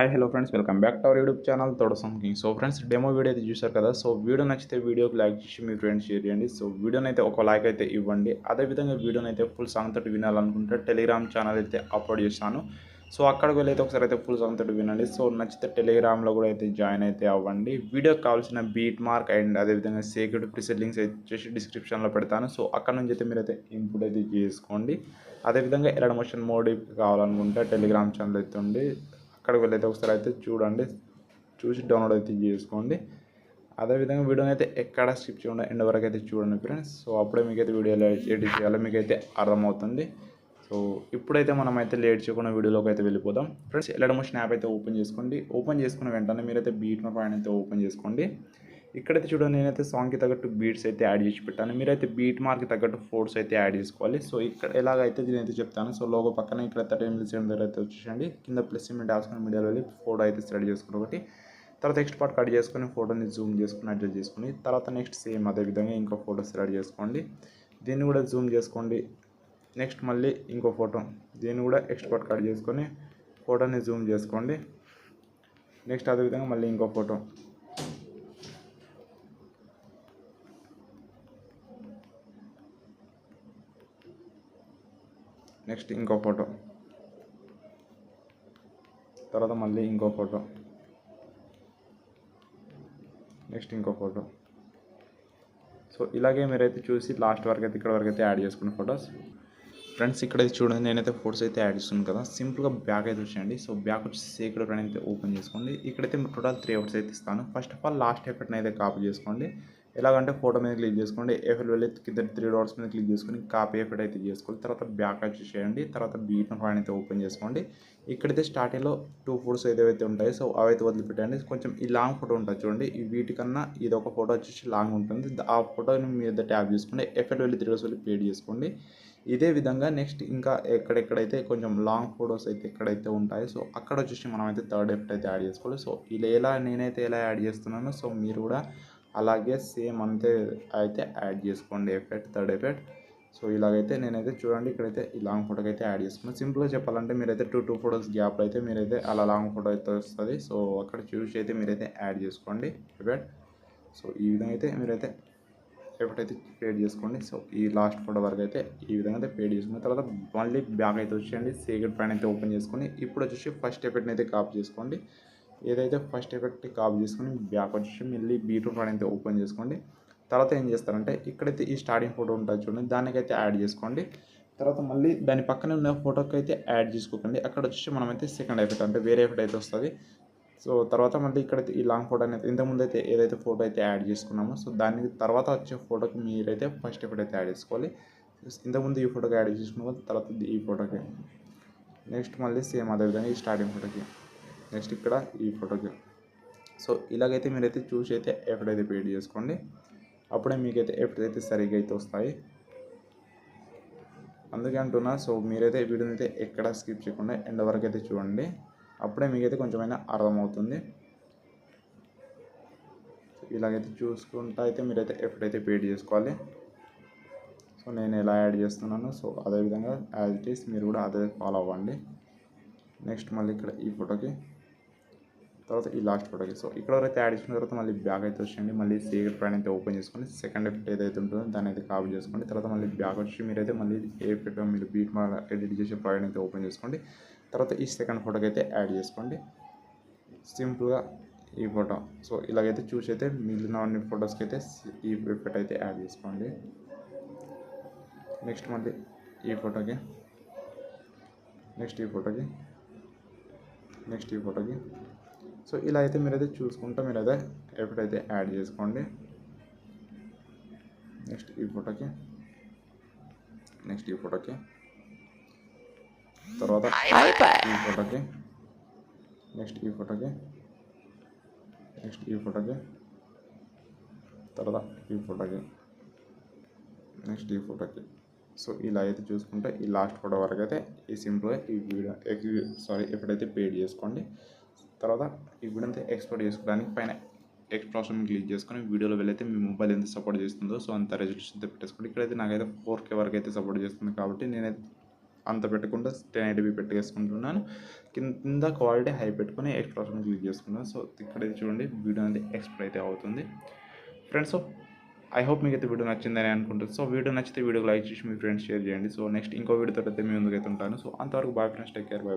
Hi hello friends, welcome back to our YouTube channel తోడ సంకింగ్. So friends, demo video అయితే చూశారు కదా. So video నచ్చితే వీడియోకి లైక్ చేసి మీ ఫ్రెండ్స్ షేర్ చేయండి. సో వీడియోని అయితే ఒక లైక్ అయితే ఇవ్వండి. అదేవిధంగా వీడియోని అయితే ఫుల్ సాంగ్ తోటి వినాలనుకుంటే టెలిగ్రామ్ ఛానల్ అయితే అప్లోడ్ చేశాను. సో అక్కడికి వెళ్ళి అయితే ఒకసారి అయితే ఫుల్ సాంగ్ తోటి వినండి. సో నచ్చితే టెలిగ్రామ్లో కూడా అయితే జాయిన్ అయితే అవ్వండి. వీడియోకి కావాల్సిన బీట్ మార్క్ అండ్ అదేవిధంగా సేక్రెడ్ ప్రీసెట్ లింక్స్ అయితే వచ్చేసి డిస్క్రిప్షన్లో పెడతాను. సో అక్కడ నుంచి అయితే మీరు అయితే ఇన్పుట్ అయితే చేసుకోండి. అదేవిధంగా ఎర్రర్ మోషన్ మోడ్ కావాలనుకుంటే టెలిగ్రామ్ ఛానల్ అయితే ఉంది, అక్కడికి వెళ్ళైతే ఒకసారి అయితే చూడండి, చూసి డౌన్లోడ్ అయితే చేసుకోండి. అదేవిధంగా వీడియోని అయితే ఎక్కడ స్కిప్ చేయకుండా ఎండ్ వరకు అయితే చూడండి ఫ్రెండ్స్. సో అప్పుడే మీకైతే వీడియోలో ఎడిట్ చేయాలో మీకైతే అర్థమవుతుంది. సో ఇప్పుడైతే మనం అయితే లేట్ చేయకుండా వీడియోలోకి అయితే వెళ్ళిపోదాం ఫ్రెండ్స్. ఎర్రర్ మోషన్ యాప్ అయితే ఓపెన్ చేసుకోండి. ఓపెన్ చేసుకున్న వెంటనే మీరైతే బీట్ మార్క్ అయితే ఓపెన్ చేసుకోండి. ఇక్కడైతే చూడండి, నేనైతే సాంగ్కి తగ్గట్టు బీట్స్ అయితే యాడ్ చేసి పెట్టాను. మీరైతే బీట్ మార్క్కి తగ్గట్టు ఫోటోస్ అయితే యాడ్ చేసుకోవాలి. సో ఇక్కడ ఎలాగైతే నేనైతే చెప్తాను. సో లోగో పక్కన ఇక్కడ 30 మిలిసెకండ్ దగ్గర అయితే వచ్చేసండి. కింద ప్లస్ సింబల్ డాస్కొని మీడియాలో వెళ్ళి ఫోటో అయితే సెలెక్ట్ చేసుకుని ఒకటి, తర్వాత నెక్స్ట్ పార్ట్ కట్ చేసుకొని ఫోటోని జూమ్ చేసుకుని అడ్జస్ట్ చేసుకోండి. తర్వాత నెక్స్ట్ సేమ్ అదేవిధంగా ఇంకో ఫోటో సెలెక్ట్ చేసుకోండి, దీన్ని కూడా జూమ్ చేసుకోండి. నెక్స్ట్ మళ్ళీ ఇంకో ఫోటో, దీన్ని కూడా నెక్స్ట్ పార్ట్ కట్ చేసుకొని ఫోటోని జూమ్ చేసుకోండి. నెక్స్ట్ అదేవిధంగా మళ్ళీ ఇంకో ఫోటో, నెక్స్ట్ ఇంకో ఫోటో, తర్వాత మళ్ళీ ఇంకో ఫోటో, నెక్స్ట్ ఇంకో ఫోటో. సో ఇలాగే మీరైతే చూసి లాస్ట్ వరకు అయితే ఇక్కడ వరకు అయితే యాడ్ చేసుకున్న ఫొటోస్ ఫ్రెండ్స్. ఇక్కడైతే చూడండి, నేనైతే ఫోటోస్ అయితే యాడ్ చేస్తున్నాను కదా. సింపుల్గా బ్యాక్ అయితే వచ్చేయండి. సో బ్యాక్ వచ్చి సేక్రెడ్ ఫ్రెండ్ అయితే ఓపెన్ చేసుకోండి. ఇక్కడైతే టోటల్ 3 ఎఫర్ట్స్ అయితే ఇస్తాను. ఫస్ట్ ఆఫ్ ఆల్ లాస్ట్ ఎఫర్ట్ని అయితే కాపీ చేసుకోండి. ఎలాగంటే ఫోటో మీద క్లిక్ చేసుకోండి, ఎఫెల్ వెళ్ళి కింద 3 డాట్స్ మీద క్లిక్ చేసుకొని కాపీ ఎఫెక్ట్ అయితే చేసుకోండి. తర్వాత బ్యాక్ వచ్చేసేయండి. తర్వాత బీట్ ఫ్రెండ్ అయితే ఓపెన్ చేసుకోండి. ఇక్కడైతే స్టార్టింగ్లో 2 ఫోటోస్ ఏదైతే ఉంటాయో సో అవైతే వదిలిపెట్టండి. కొంచెం ఈ లాంగ్ ఫోటో ఉంటుంది చూడండి, ఈ వీటికన్నా ఇది ఒక ఫోటో వచ్చేసి లాంగ్ ఉంటుంది. ఆ ఫోటోని మీద ట్యాప్ చేసుకోండి, ఎఫెక్ట్ వెళ్ళి 3 వెళ్ళి పేడ్ చేసుకోండి. ఇదే విధంగా నెక్స్ట్ ఇంకా ఎక్కడెక్కడైతే కొంచెం లాంగ్ ఫొటోస్ అయితే ఎక్కడైతే ఉంటాయో సో అక్కడ వచ్చేసి మనం అయితే థర్డ్ ఎఫెక్ట్ అయితే యాడ్ చేసుకోవాలి. సో ఇలా నేనైతే ఎలా యాడ్ చేస్తున్నానో సో మీరు కూడా అలాగే సేమ్ అంతే అయితే యాడ్ చేసుకోండి ఎఫెక్ట్, థర్డ్ ఎఫెక్ట్. సో ఇలాగైతే నేనైతే చూడండి, ఇక్కడైతే ఈ లాంగ్ ఫోటోకి అయితే యాడ్ చేసుకున్నాను. సింపుల్గా చెప్పాలంటే మీరైతే టూ ఫోటోస్ గ్యాప్ అయితే మీరైతే అలా లాంగ్ ఫోటో అయితే వస్తుంది. సో అక్కడ చూసి అయితే మీరైతే యాడ్ చేసుకోండి ఎఫెక్ట్. సో ఈ విధంగా అయితే మీరైతే ఎఫెక్ట్ అయితే పేడ్ చేసుకోండి. సో ఈ లాస్ట్ ఫోటో వరకు అయితే ఈ విధంగా అయితే పేడ్ చేసుకున్న తర్వాత మళ్ళీ బ్యాక్ అయితే వచ్చేయండి, సేకెడ్ ఫ్రెండ్ అయితే ఓపెన్ చేసుకొని ఇప్పుడు వచ్చేసి ఫస్ట్ ఎఫెక్ట్ని అయితే కాపీ చేసుకోండి. ఏదైతే ఫస్ట్ ఎఫెక్ట్ కాపీ చేసుకొని బ్యాక్ వచ్చేసి మళ్ళీ బీట్ ఫ్రెండ్ అయితే ఓపెన్ చేసుకోండి. తర్వాత ఏం చేస్తారంటే ఇక్కడైతే ఈ స్టార్టింగ్ ఫోటో ఉంటుంది చూడండి, దానికైతే యాడ్ చేసుకోండి. తర్వాత మళ్ళీ దాని పక్కనే ఉన్న ఫోటోకి అయితే యాడ్ చేసుకోకండి. అక్కడ వచ్చేసి మనమైతే సెకండ్ ఎఫెక్ట్ అంటే వేరే ఎఫెక్ట్ అయితే వస్తుంది. సో తర్వాత మళ్ళీ ఇక్కడైతే ఈ లాంగ్ ఫోటో అనేది ఇంతకుముందు అయితే ఏదైతే ఫోటో అయితే యాడ్ చేసుకున్నామో సో దాని తర్వాత వచ్చే ఫోటోకి మీరైతే ఫస్ట్ ఎఫెక్ట్ అయితే యాడ్ చేసుకోవాలి. ఇంతకుముందు ఈ ఫోటోకి యాడ్ చేసుకున్న తర్వాత ఈ ఫోటోకి, నెక్స్ట్ మళ్ళీ సేమ్ అదేవిధంగా ఈ స్టార్టింగ్ ఫోటోకి, నెక్స్ట్ ఇక్కడ ఈ ఫోటోకి. సో ఇలాగైతే మీరైతే చూసి అయితే ఎఫెక్ట్ అయితే పేడ్ చేసుకోండి. అప్పుడే మీకైతే ఎఫెక్ట్ అయితే సరిగ్గా అయితే వస్తాయి. అందుకే అంటున్నా, సో మీరైతే వీడియోని అయితే ఎక్కడ స్కిప్ చేయకుండా ఎండ్ వరకు అయితే చూడండి, అప్పుడే మీకైతే కొంచెమైనా అర్థమవుతుంది. ఇలాగైతే చూసుకుంటా అయితే మీరైతే ఎఫెక్ట్ అయితే పేడ్ చేసుకోవాలి. సో నేను ఎలా యాడ్ చేస్తున్నాను సో అదేవిధంగా యాజ్ ఇట్ ఈస్ మీరు కూడా అదే ఫాలో అవ్వండి. నెక్స్ట్ మళ్ళీ ఇక్కడ ఈ ఫోటోకి, తర్వాత ఈ లాస్ట్ ఫోటోకి. సో ఇక్కడ వరకు యాడ్ చేసుకున్న తర్వాత మళ్ళీ బ్యాక్ అయితే వచ్చేయండి, మళ్ళీ సేకెడ్ ఫ్రెండ్ అయితే ఓపెన్ చేసుకోండి. సెకండ్ ఎఫెక్ట్ ఏదైతే ఉంటుందో దాన్ని అయితే కాపీ చేసుకోండి. తర్వాత మళ్ళీ బ్యాక్ వచ్చి మీరైతే మళ్ళీ ఏ ఎఫెక్ట్ మీరు బీట్ ఎడిట్ చేసే ప్రాజెక్ట్ అయితే ఓపెన్ చేసుకోండి. తర్వాత ఈ సెకండ్ ఫోటోకి అయితే యాడ్ చేసుకోండి సింపుల్గా ఈ ఫోటో. సో ఇలాగైతే చూసి అయితే మిగిలిన అన్ని ఫొటోస్కి అయితే ఈ ఎఫెక్ట్ అయితే యాడ్ చేసుకోండి. నెక్స్ట్ మళ్ళీ ఈ ఫోటోకి, నెక్స్ట్ ఈ ఫోటోకి, నెక్స్ట్ ఈ ఫోటోకి. సో ఇలా అయితే మీరైతే చూసుకుంటూ మీరైతే ఎఫెక్ట్ అయితే యాడ్ చేసుకోండి. నెక్స్ట్ ఈ ఫోటోకి, నెక్స్ట్ ఈ ఫోటోకి, తర్వాత ఈ ఫోటోకి, నెక్స్ట్ ఈ ఫోటోకి, నెక్స్ట్ ఈ ఫోటోకి, తర్వాత ఈ ఫోటోకి, నెక్స్ట్ ఈ ఫోటోకి. సో ఇలా అయితే చూసుకుంటే ఈ లాస్ట్ ఫోటో వరకు అయితే ఈ సింపుల్గా ఈ వీడియో ఎప్పుడైతే పేడ్ చేసుకోండి. తర్వాత ఈ వీడియో అయితే ఎక్స్పోర్ట్ చేసుకోవడానికి పైన ఎక్స్ప్రెషన్ క్లిక్ చేసుకొని వీడియోలో వెళ్ళైతే మీ మొబైల్ ఎంత సపోర్ట్ చేస్తుందో సో అంత రెజల్యూషన్తో పెట్టేసుకోండి. ఇక్కడైతే నాకైతే 4K వరకు అయితే సపోర్ట్ చేస్తుంది కాబట్టి నేనైతే అంత పెట్టకుండా 1080p పెట్టేసుకుంటున్నాను. కింద క్వాలిటీ హై పెట్టుకొని ఎక్స్పోర్ట్ క్లిక్ చేసుకున్నాను. సో ఇక్కడ చూడండి వీడియో అనేది ఎక్స్పోర్ట్ అయితే అవుతుంది ఫ్రెండ్స్. సో ఐ హోప్ మీకు అయితే వీడియో నచ్చిందని అనుకుంటుంది. సో వీడియో నచ్చితే వీడియోకి లైక్ చేసి మీ ఫ్రెండ్స్ షేర్ చేయండి. సో నెక్స్ట్ ఇంకో వీడియోతో అయితే మీ ముందుకు అయితే ఉంటాను. సో అంతవరకు bye friends, take care, bye.